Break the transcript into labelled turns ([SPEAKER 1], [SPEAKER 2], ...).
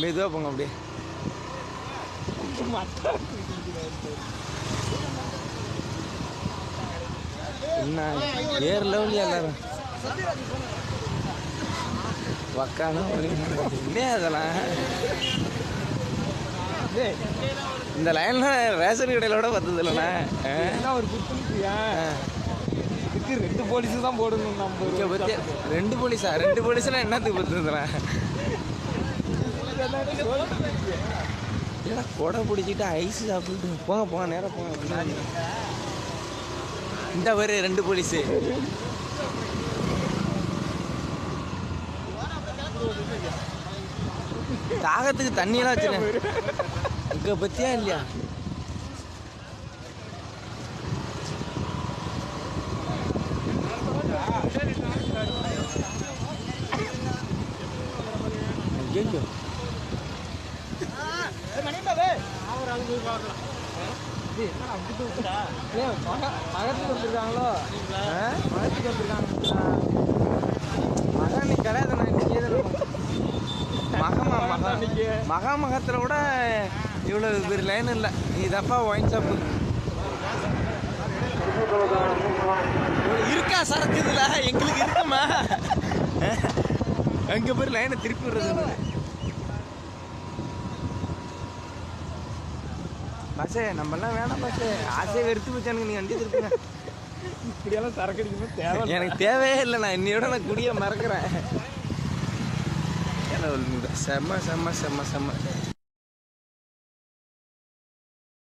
[SPEAKER 1] மெதுவாக போங்க அப்படியே. என்ன வேறு லெவலியா எல்லாரும் வக்கானா என்ன அதெல்லாம். இந்த லைன்ல ரேஷன் கடையிலோட பத்தது இல்லைண்ணா. ஒரு குத்துயா 2 போலீஸு தான் போடணும். நம்ம பற்றி 2 போலீஸா? 2 போலீஸ்லாம் என்னத்துக்கு பத்துதுண்ணா? ஏன்னா கொடை பிடிச்சிட்டு ஐஸ் சாப்பிட்டு போங்க போங்க நேரம் போங்க. இந்த மாதிரி 2 போலீஸு தாகத்துக்கு தண்ணியெல்லாம் வச்சுருக்கேன். இங்கே பற்றியா இல்லையா? ஐயோ மகத்துக்கு வந்துருக்காங்களோ? மகத்துக்கு வந்துருக்காங்க. மகன் நீ கிடையாது. மகத்தில் கூட இவ்வளோ பெரிய லைன் இல்லை. இதப்பா ஒயின் ஷாப்பு இருக்கா சரக்கு இதில்? எங்களுக்கு இருக்குமா? அங்கே போய் லைனை திருப்பி விடுறது. பஸ்ஸே நம்மளாம் வேணாம் பஸ்ஸே. ஆசையை வெறுத்து போச்சானுங்க. நீ வண்டி திருப்புங்க. இப்படியெல்லாம் சரக்கு அடிக்கணும் தேவை எனக்கு தேவையே இல்லை. நான் இன்னையோட நான் குடியை மறக்கிறேன். செம்ம செம்ம செம்ம செம்ம